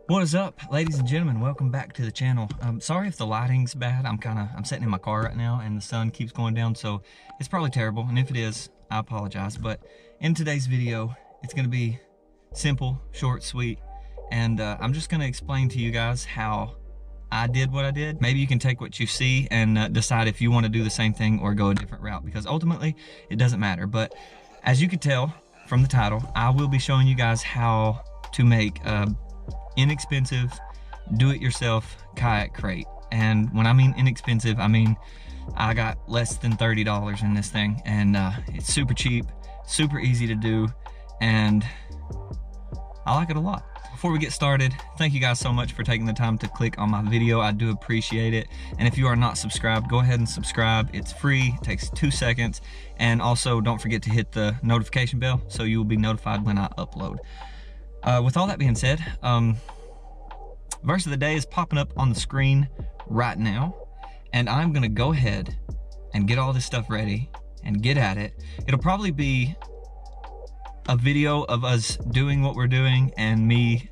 What is up, ladies and gentlemen? Welcome back to the channel. Sorry if the lighting's bad. I'm sitting in my car right now and the sun keeps going down, so it's probably terrible. And if it is, I apologize. But in today's video, it's gonna be simple, short, sweet. And I'm just gonna explain to you guys how I did what I did. Maybe you can take what you see and decide if you wanna do the same thing or go a different route, because ultimately it doesn't matter. But as you can tell from the title, I will be showing you guys how to make inexpensive do-it-yourself kayak crate. And when I mean inexpensive, I mean I got less than $30 in this thing, and it's super cheap, super easy to do, and I like it a lot. Before we get started, thank you guys so much for taking the time to click on my video. I do appreciate it. And if you are not subscribed, go ahead and subscribe. It's free, it takes 2 seconds. And also don't forget to hit the notification bell so you will be notified when I upload. With all that being said, verse of the day is popping up on the screen right now, and I'm gonna go ahead and get all this stuff ready and get at it. It'll probably be a video of us doing what we're doing and me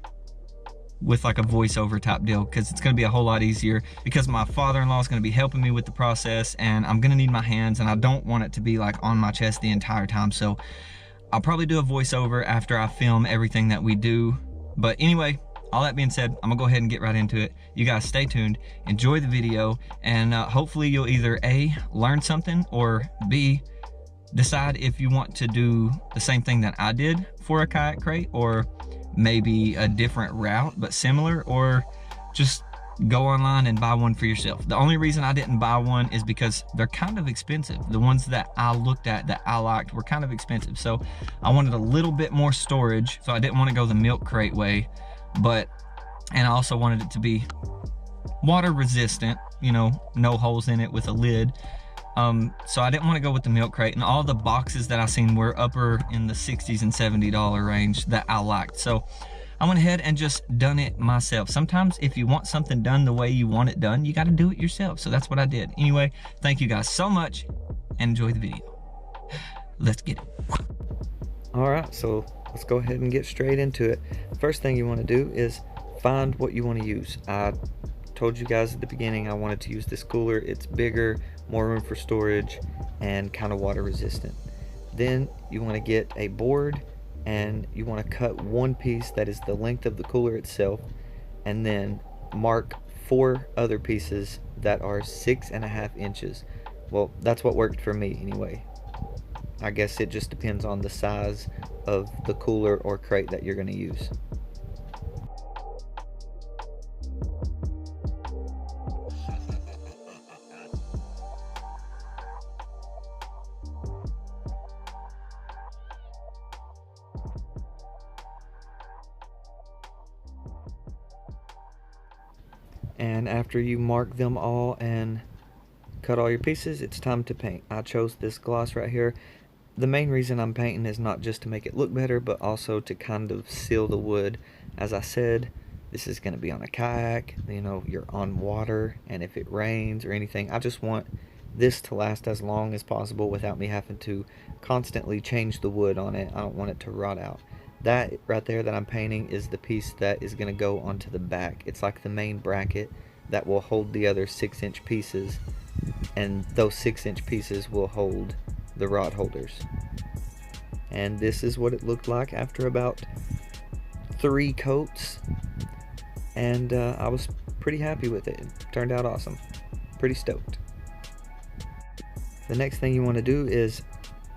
with like a voiceover type deal, because it's gonna be a whole lot easier, because my father-in-law is gonna be helping me with the process and I'm gonna need my hands, and I don't want it to be like on my chest the entire time. So I'll probably do a voiceover after I film everything that we do. But anyway, all that being said, I'm gonna go ahead and get right into it. You guys stay tuned, enjoy the video, and hopefully you'll either A, learn something, or B, decide if you want to do the same thing that I did for a kayak crate, or maybe a different route but similar, or just go online and buy one for yourself. The only reason I didn't buy one is because they're kind of expensive. The ones that I looked at that I liked were kind of expensive, so I wanted a little bit more storage, so I didn't want to go the milk crate way, and I also wanted it to be water resistant, you know, no holes in it with a lid. So I didn't want to go with the milk crate, and all the boxes that I seen were upper in the $60s and $70 range that I liked. So I went ahead and just done it myself. Sometimes if you want something done the way you want it done, you got to do it yourself. So that's what I did. Anyway, thank you guys so much and enjoy the video. Let's get it. All right, so let's go ahead and get straight into it. First thing you want to do is find what you want to use. I told you guys at the beginning I wanted to use this cooler. It's bigger, more room for storage, and kind of water resistant. Then you want to get a board, and you want to cut one piece that is the length of the cooler itself, and then mark 4 other pieces that are 6.5 inches. Well, that's what worked for me anyway. I guess it just depends on the size of the cooler or crate that you're going to use. And after you mark them all and cut all your pieces, it's time to paint. I chose this gloss right here. The main reason I'm painting is not just to make it look better, but also to kind of seal the wood. As I said, this is going to be on a kayak, you know, you're on water, and if it rains or anything, I just want this to last as long as possible without me having to constantly change the wood on it. I don't want it to rot out. That right there that I'm painting is the piece that is going to go onto the back. It's like the main bracket that will hold the other 6-inch pieces, and those 6-inch pieces will hold the rod holders. And this is what it looked like after about 3 coats, and I was pretty happy with it. It turned out awesome. Pretty stoked. The next thing you want to do is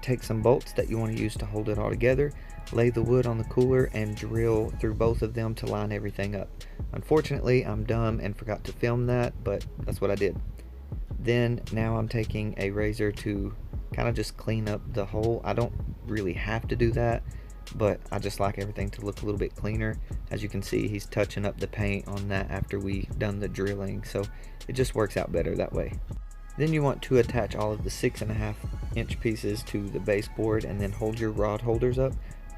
take some bolts that you want to use to hold it all together, lay the wood on the cooler, and drill through both of them to line everything up. Unfortunately, I'm dumb and forgot to film that, but that's what I did. Then now I'm taking a razor to kind of just clean up the hole. I don't really have to do that, but I just like everything to look a little bit cleaner. As you can see, he's touching up the paint on that after we done the drilling, so it just works out better that way. Then you want to attach all of the 6.5 inch pieces to the baseboard, and then hold your rod holders up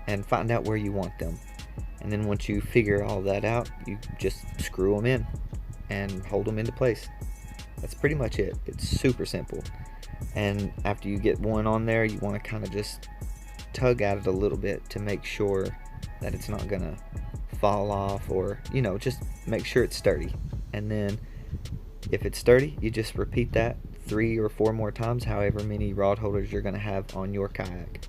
and find out where you want them. And then once you figure all that out, you just screw them in and hold them into place. That's pretty much it. It's super simple. And after you get one on there, you want to kind of just tug at it a little bit to make sure that it's not gonna fall off, or, you know, just make sure it's sturdy. And then if it's sturdy, you just repeat that 3 or 4 more times, however many rod holders you're going to have on your kayak.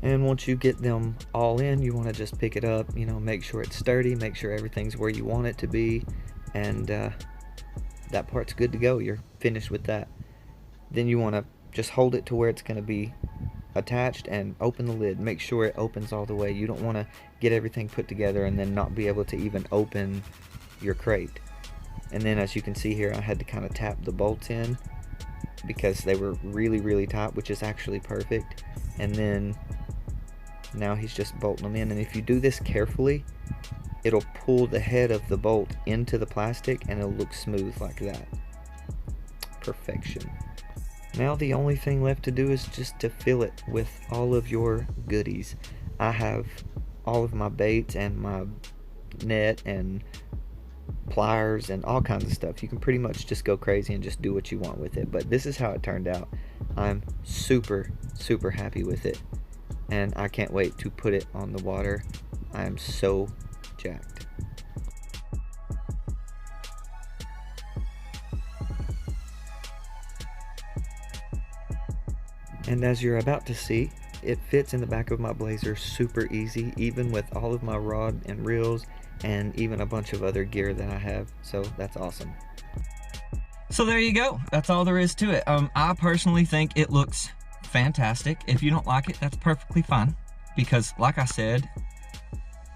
And once you get them all in, you want to just pick it up, you know, make sure it's sturdy, make sure everything's where you want it to be, and that part's good to go. You're finished with that. Then you want to just hold it to where it's going to be attached and open the lid. Make sure it opens all the way. You don't want to get everything put together and then not be able to even open your crate. And then, as you can see here, I had to kind of tap the bolts in because they were really tight, which is actually perfect. And then now he's just bolting them in, and if you do this carefully, it'll pull the head of the bolt into the plastic and it'll look smooth like that. Perfection. Now the only thing left to do is just to fill it with all of your goodies. I have all of my baits and my net and pliers and all kinds of stuff. You can pretty much just go crazy and just do what you want with it, but this is how it turned out. I'm super happy with it, and I can't wait to put it on the water. I am so jacked. And as you're about to see, it fits in the back of my Blazer super easy, even with all of my rod and reels and even a bunch of other gear that I have. So that's awesome. So there you go. That's all there is to it. I personally think it looks fantastic. If you don't like it, that's perfectly fine, because like I said,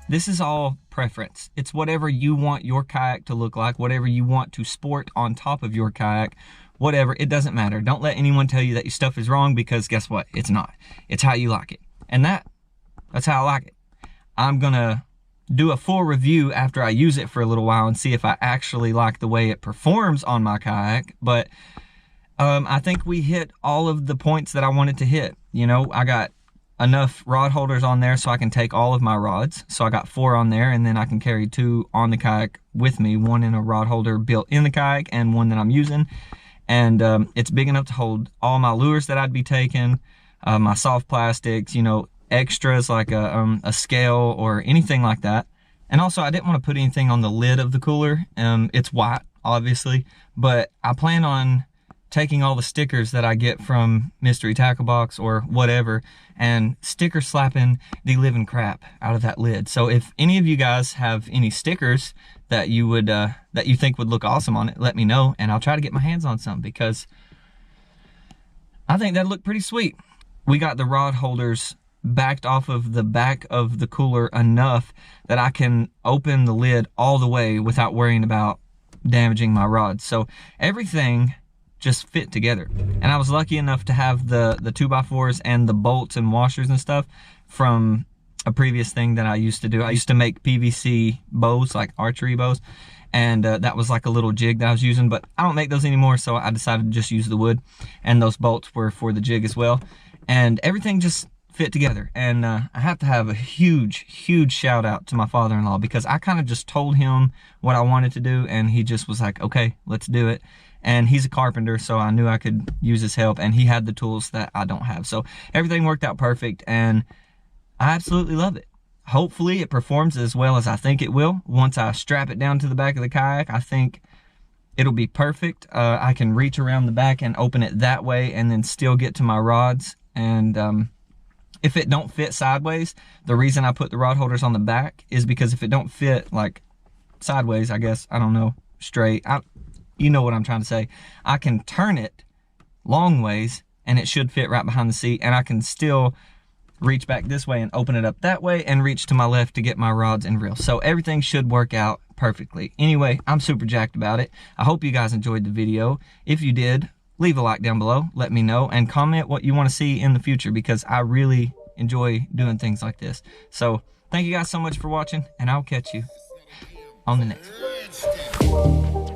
this is all preference. It's whatever you want your kayak to look like, whatever you want to sport on top of your kayak, whatever, it doesn't matter. Don't let anyone tell you that your stuff is wrong, because guess what? It's not. It's how you like it. And that's how I like it. I'm gonna do a full review after I use it for a little while and see if I actually like the way it performs on my kayak. But I think we hit all of the points that I wanted to hit. You know, I got enough rod holders on there so I can take all of my rods. So I got 4 on there, and then I can carry 2 on the kayak with me, 1 in a rod holder built in the kayak and 1 that I'm using. And it's big enough to hold all my lures that I'd be taking, my soft plastics, you know, extras like a scale or anything like that. And also, I didn't want to put anything on the lid of the cooler. It's white, obviously, but I plan on taking all the stickers that I get from Mystery Tackle Box or whatever and sticker slapping the living crap out of that lid. So if any of you guys have any stickers that you would that you think would look awesome on it, let me know, and I'll try to get my hands on some, because I think that'd look pretty sweet. We got the rod holders backed off of the back of the cooler enough that I can open the lid all the way without worrying about damaging my rods. So everything just fit together. And I was lucky enough to have the 2x4s and the bolts and washers and stuff from a previous thing that I used to do. I used to make PVC bows, like archery bows, and that was like a little jig that I was using, but I don't make those anymore, so I decided to just use the wood, and those bolts were for the jig as well. And everything just fit together. And I have to have a huge shout out to my father-in-law, because I kind of just told him what I wanted to do, and he just was like, okay, let's do it. And he's a carpenter, so I knew I could use his help, and he had the tools that I don't have. So everything worked out perfect, and I absolutely love it. Hopefully it performs as well as I think it will. Once I strap it down to the back of the kayak, I think it'll be perfect. I can reach around the back and open it that way and then still get to my rods. And if it don't fit sideways, the reason I put the rod holders on the back is because if it don't fit like sideways, I guess, I don't know, straight, you know what I'm trying to say, I can turn it long ways and it should fit right behind the seat, and I can still reach back this way and open it up that way and reach to my left to get my rods and reels. So everything should work out perfectly. Anyway, I'm super jacked about it. I hope you guys enjoyed the video. If you did, leave a like down below, let me know, and comment what you want to see in the future, because I really enjoy doing things like this. So thank you guys so much for watching, and I'll catch you on the next one.